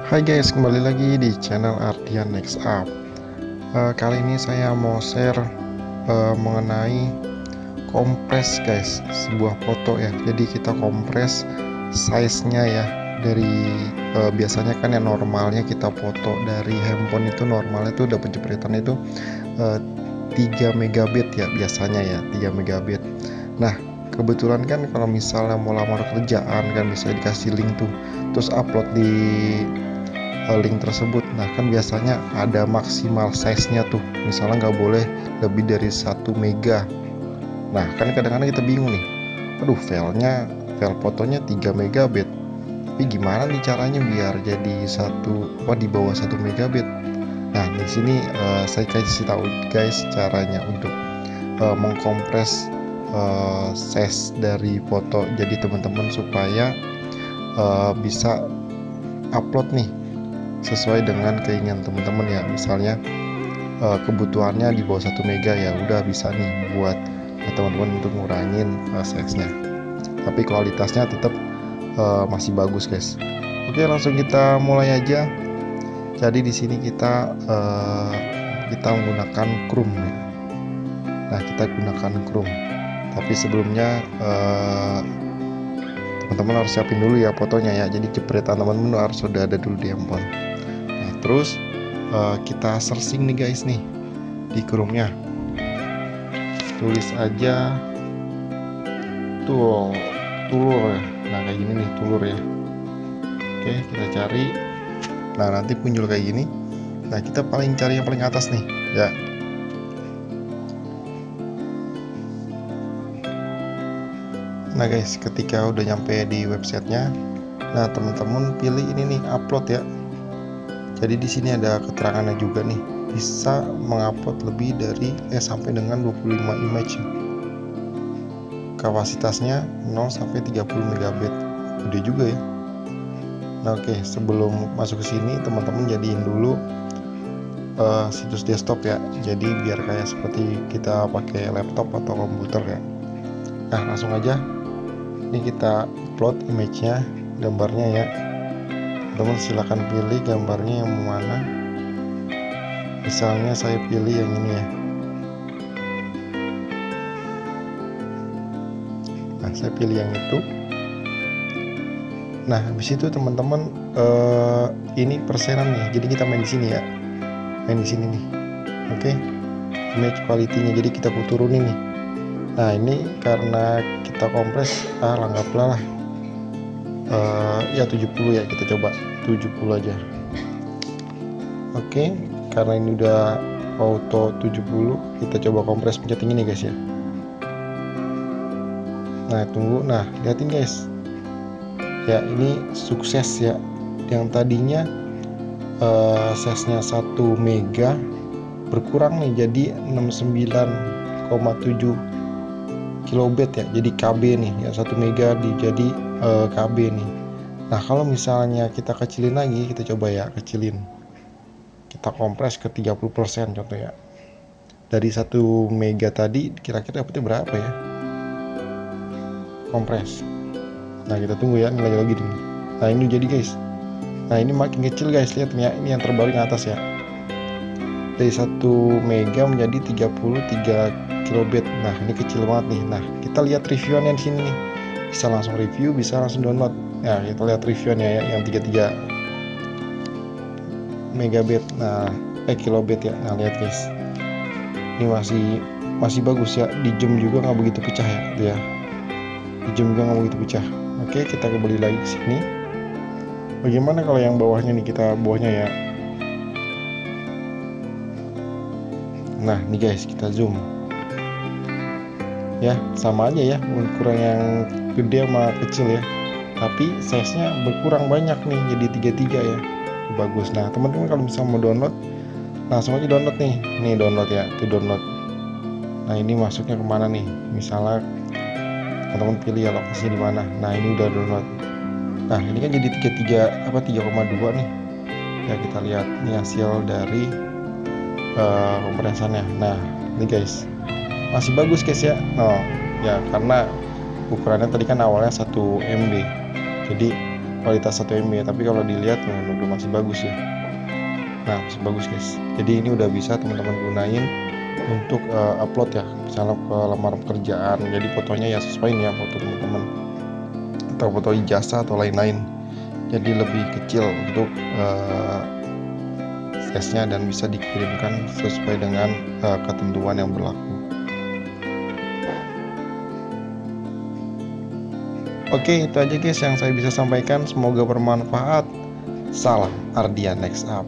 Hai guys, kembali lagi di channel Ardian Next Up. Kali ini saya mau share mengenai kompres guys, sebuah foto ya. Jadi kita kompres size-nya ya. Dari biasanya kan yang normalnya kita foto dari handphone itu normalnya tuh dapat jepretan itu 3 megabit ya biasanya ya, 3 megabit. Nah, kebetulan kan kalau misalnya mau lamar kerjaan kan bisa dikasih link tuh, terus upload di link tersebut. Nah kan biasanya ada maksimal size nya tuh, misalnya nggak boleh lebih dari 1 mega. Nah kan kadang-kadang kita bingung nih, aduh file fotonya 3 megabit, tapi gimana nih caranya biar jadi di bawah 1 megabit. Nah di sini saya kasih tahu guys caranya untuk mengkompres size dari foto, jadi teman-teman supaya bisa upload nih sesuai dengan keinginan teman-teman ya. Misalnya kebutuhannya di bawah 1 mega, ya udah bisa nih buat teman-teman untuk ngurangin size-nya, tapi kualitasnya tetap masih bagus guys. Oke, langsung kita mulai aja. Jadi di sini kita menggunakan Chrome ya. Nah kita gunakan Chrome, tapi sebelumnya teman-teman harus siapin dulu ya fotonya ya. Jadi jepretan teman-teman harus sudah ada dulu di handphone. Nah terus kita searching nih guys nih di Chrome-nya, tulis aja tulur ya. Nah kayak gini nih, tulur ya. Oke, kita cari. Nah nanti muncul kayak gini. Nah kita cari yang paling atas nih ya. Nah guys, ketika udah nyampe di websitenya, nah teman-teman pilih ini nih, upload ya. Jadi di sini ada keterangannya juga nih, bisa mengupload lebih dari sampai dengan 25 image. Kapasitasnya 0 sampai 30 megabit. Gede juga ya. Nah oke, sebelum masuk ke sini teman-teman jadiin dulu situs desktop ya. Jadi biar kayak seperti kita pakai laptop atau komputer ya. Nah langsung aja. Ini kita upload image-nya, gambarnya ya. Teman silakan pilih gambarnya yang mana. Misalnya saya pilih yang ini ya. Nah saya pilih yang itu. Nah habis itu teman-teman ini persenan nih. Jadi kita main di sini ya. Main di sini nih. Oke. Image quality-nya jadi kita turunin nih. Nah ini karena kita kompres, anggaplah ya 70 ya, kita coba 70 aja. Oke, karena ini udah auto 70, kita coba kompres pencet ini guys ya. Nah tunggu, nah liatin guys ya, ini sukses ya. Yang tadinya size-nya 1 mega berkurang nih jadi 69,7 kilobit ya, jadi KB nih ya. 1 mega jadi KB nih. Nah kalau misalnya kita kecilin lagi, kita coba ya kecilin, kita kompres ke 30% contoh ya. Dari 1 mega tadi kira-kira dapetnya berapa ya, kompres. Nah kita tunggu ya, ini lagi nih. Nah ini jadi guys, nah ini makin kecil guys, lihat ya, ini yang terbaru yang atas ya. Dari 1 mega menjadi 33 kilobit. Nah ini kecil banget nih. Nah kita lihat reviewnya di sini nih, bisa langsung review, bisa langsung download. Nah kita lihat reviewnya ya, yang 33 megabit. Nah kilobit ya. Nah lihat guys, ini masih bagus ya. Di jam juga nggak begitu pecah ya, gitu ya. Di jam juga nggak begitu pecah. Oke, kita kembali lagi ke sini. Bagaimana kalau yang bawahnya nih, kita bawahnya ya. Nah nih guys, kita zoom ya, sama aja ya ukuran yang gede sama kecil ya, tapi size nya berkurang banyak nih, jadi 33 ya. Bagus. Nah teman-teman kalau misalnya mau download, langsung aja download nih download ya, tuh download. Nah ini masuknya kemana nih, misalnya teman-teman pilih ya lokasinya di mana. Nah ini udah download. Nah ini kan jadi 3,2 nih ya. Kita lihat ini hasil dari kompresannya. Nah ini guys, masih bagus guys ya. Oh ya, karena ukurannya tadi kan awalnya 1 MB, jadi kualitas 1 MB, tapi kalau dilihat udah masih bagus ya. Nah, masih bagus guys. Jadi ini udah bisa teman-teman gunain untuk upload ya, misalnya ke lamaran pekerjaan. Jadi fotonya ya sesuaiin ya foto teman-teman, atau foto ijazah atau lain-lain. Jadi lebih kecil untuk size-nya dan bisa dikirimkan sesuai dengan ketentuan yang berlaku. Oke, itu aja guys yang saya bisa sampaikan. Semoga bermanfaat. Salam Ardian Next Up.